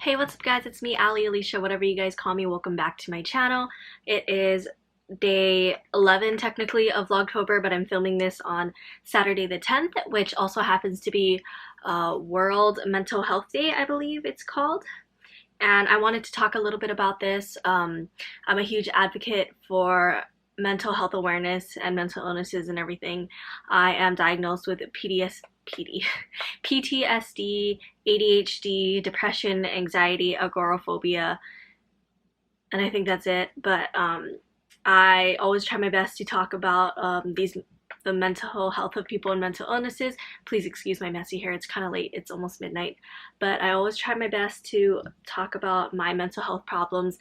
Hey, what's up guys? It's me, Ali, Alicia, whatever you guys call me. Welcome back to my channel. It is day 11 technically of Vlogtober, but I'm filming this on Saturday the 10th, which also happens to be World Mental Health Day, I believe it's called. And I wanted to talk a little bit about this. I'm a huge advocate for mental health awareness and mental illnesses and everything. I am diagnosed with PTSD, ADHD, depression, anxiety, agoraphobia, and I think that's it. But I always try my best to talk about the mental health of people and mental illnesses. Please excuse my messy hair, it's kind of late, it's almost midnight. But I always try my best to talk about my mental health problems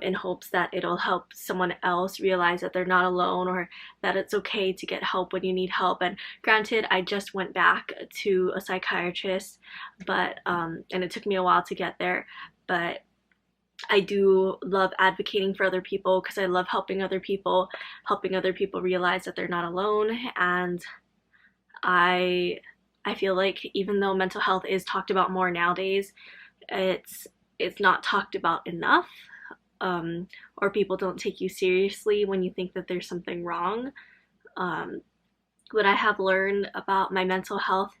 in hopes that it'll help someone else realize that they're not alone, or that it's okay to get help when you need help. And granted, I just went back to a psychiatrist, but and it took me a while to get there, but I do love advocating for other people because I love helping other people realize that they're not alone. And I feel like even though mental health is talked about more nowadays, it's not talked about enough, or people don't take you seriously when you think that there's something wrong. What I have learned about my mental health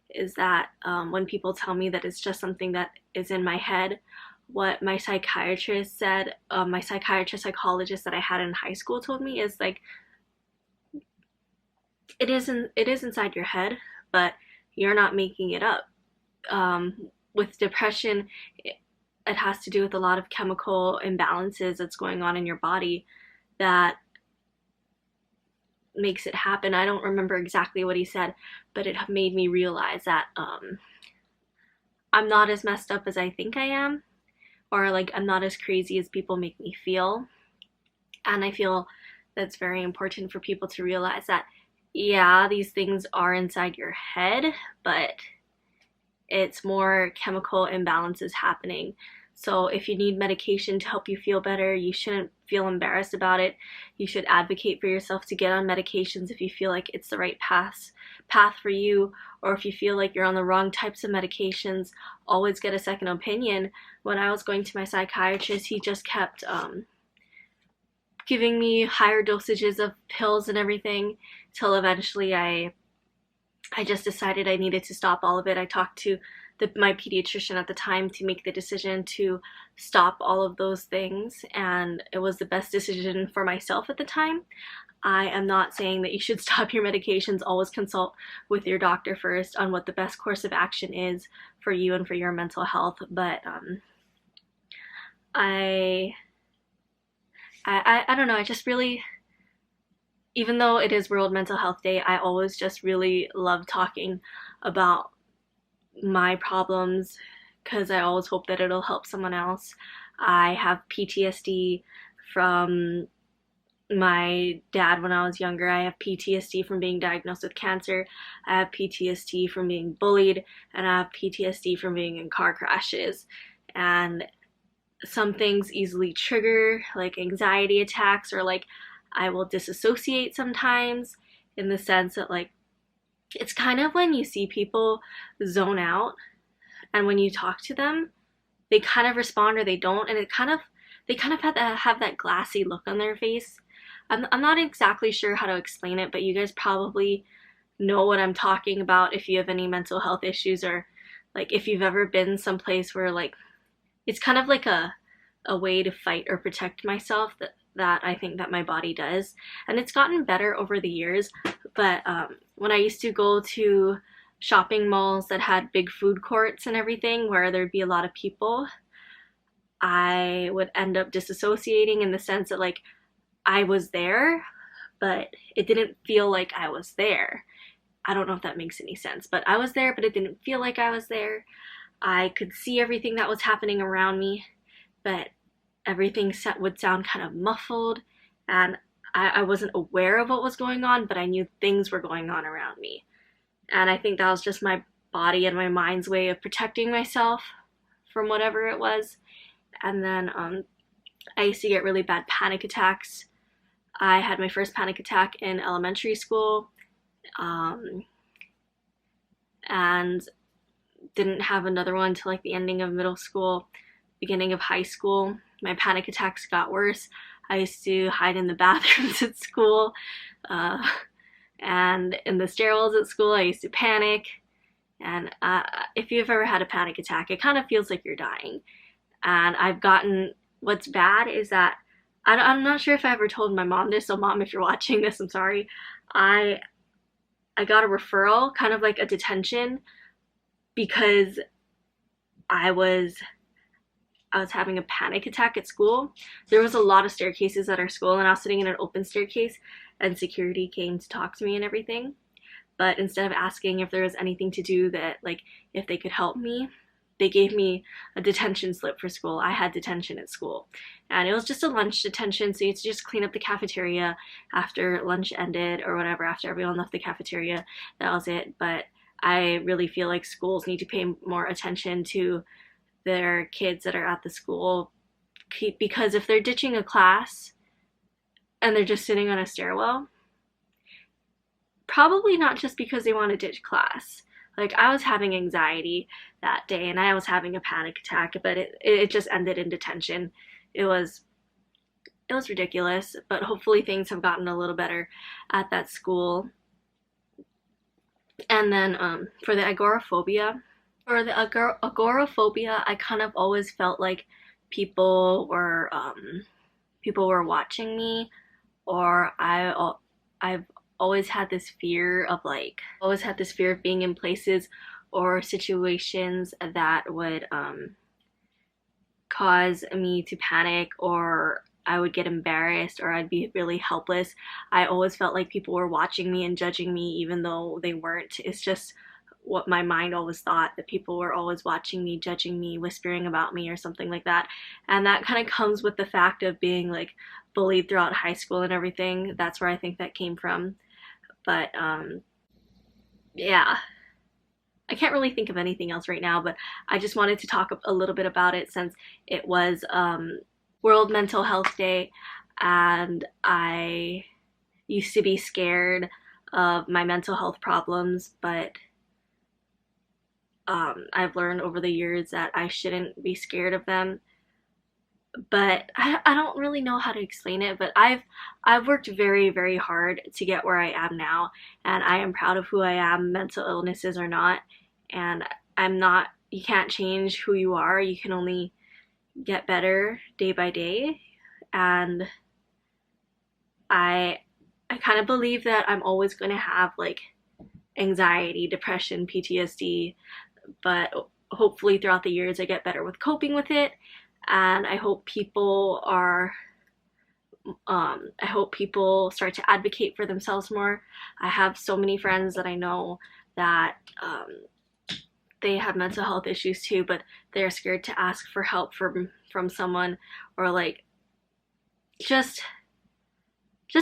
is that when people tell me that it's just something that is in my head, what my psychiatrist said, my psychologist that I had in high school told me is like, it is inside your head, but you're not making it up. With depression, it has to do with a lot of chemical imbalances that's going on in your body that makes it happen. I don't remember exactly what he said, but it made me realize that I'm not as messed up as I think I am, or like I'm not as crazy as people make me feel. And I feel that's very important for people to realize that, yeah, these things are inside your head, but it's more chemical imbalances happening. So if you need medication to help you feel better, you shouldn't feel embarrassed about it. You should advocate for yourself to get on medications if you feel like it's the right path for you, or if you feel like you're on the wrong types of medications, always get a second opinion. When I was going to my psychiatrist, he just kept giving me higher dosages of pills and everything, till eventually I just decided I needed to stop all of it. I talked to my pediatrician at the time to make the decision to stop all of those things, and it was the best decision for myself at the time. I am not saying that you should stop your medications. Always consult with your doctor first on what the best course of action is for you and for your mental health. But I don't know, I just really, even though it is World Mental Health Day, I always just really love talking about my problems because I always hope that it'll help someone else. I have PTSD from my dad when I was younger. I have PTSD from being diagnosed with cancer. I have PTSD from being bullied, and I have PTSD from being in car crashes. And some things easily trigger, like anxiety attacks, or like I will disassociate sometimes, in the sense that like, it's kind of when you see people zone out and when you talk to them, they kind of respond or they don't, and they kind of have that glassy look on their face. I'm not exactly sure how to explain it, but you guys probably know what I'm talking about if you have any mental health issues, or like if you've ever been someplace where like it's kind of like a way to fight or protect myself that I think that my body does. And it's gotten better over the years, but when I used to go to shopping malls that had big food courts and everything where there'd be a lot of people, I would end up disassociating, in the sense that like I was there, but it didn't feel like I was there. I don't know if that makes any sense, but I was there, but it didn't feel like I was there. I could see everything that was happening around me, but everything would sound kind of muffled, and I wasn't aware of what was going on, but I knew things were going on around me. And I think that was just my body and my mind's way of protecting myself from whatever it was. And then I used to get really bad panic attacks. I had my first panic attack in elementary school, and didn't have another one till like the ending of middle school, beginning of high school. My panic attacks got worse. I used to hide in the bathrooms at school, uh, and in the stairwells at school. I used to panic. And if you've ever had a panic attack, it kind of feels like you're dying. And what's bad is that I'm not sure if I ever told my mom this, so mom, if you're watching this, I'm sorry. I I got a referral, kind of like a detention, because I was I was having a panic attack at school. There was a lot of staircases at our school, and I was sitting in an open staircase, and security came to talk to me and everything. But instead of asking if there was anything to do, that, like, if they could help me, they gave me a detention slip for school. I had detention at school. And it was just a lunch detention, so you had to just clean up the cafeteria after lunch ended or whatever, after everyone left the cafeteria. That was it. But I really feel like schools need to pay more attention to their kids that are at the school, because if they're ditching a class and they're just sitting on a stairwell, probably not just because they want to ditch class. Like, I was having anxiety that day and I was having a panic attack, but it just ended in detention. It was ridiculous, but hopefully things have gotten a little better at that school. And then for the agoraphobia, I kind of always felt like people were watching me, or I've always had this fear of being in places or situations that would cause me to panic, or I would get embarrassed, or I'd be really helpless. I always felt like people were watching me and judging me even though they weren't. It's just what my mind always thought, that people were always watching me, judging me, whispering about me or something like that. And that kind of comes with the fact of being like bullied throughout high school and everything. That's where I think that came from. But yeah, I can't really think of anything else right now, but I just wanted to talk a little bit about it since it was World Mental Health Day, and I used to be scared of my mental health problems, but I've learned over the years that I shouldn't be scared of them. But I don't really know how to explain it, but I've worked very, very hard to get where I am now, and I am proud of who I am, mental illnesses or not. And you can't change who you are. You can only get better day by day. And I kind of believe that I'm always going to have like anxiety, depression, PTSD, but hopefully throughout the years I get better with coping with it. And I hope people start to advocate for themselves more. I have so many friends that I know that they have mental health issues too, but they're scared to ask for help from someone, or like just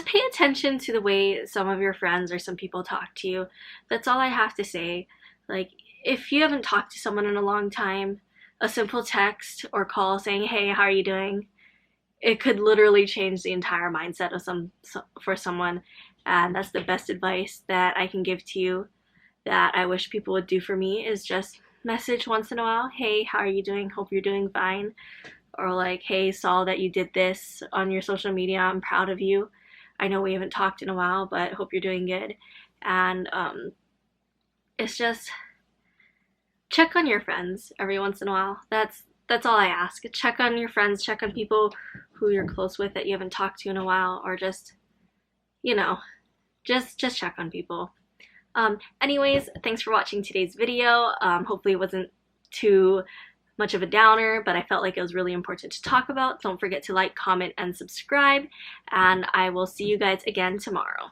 pay attention to the way some of your friends or some people talk to you. That's all I have to say. Like, if you haven't talked to someone in a long time, a simple text or call saying, "Hey, how are you doing?" it could literally change the entire mindset of for someone. And that's the best advice that I can give to you, that I wish people would do for me, is just message once in a while. "Hey, how are you doing? Hope you're doing fine." Or like, "Hey, saw that you did this on your social media. I'm proud of you. I know we haven't talked in a while, but hope you're doing good." And it's just check on your friends every once in a while. That's all I ask. Check on your friends, check on people who you're close with that you haven't talked to in a while, or just, just check on people. Anyways, thanks for watching today's video. Hopefully it wasn't too much of a downer, but I felt like it was really important to talk about. Don't forget to like, comment, and subscribe, and I will see you guys again tomorrow.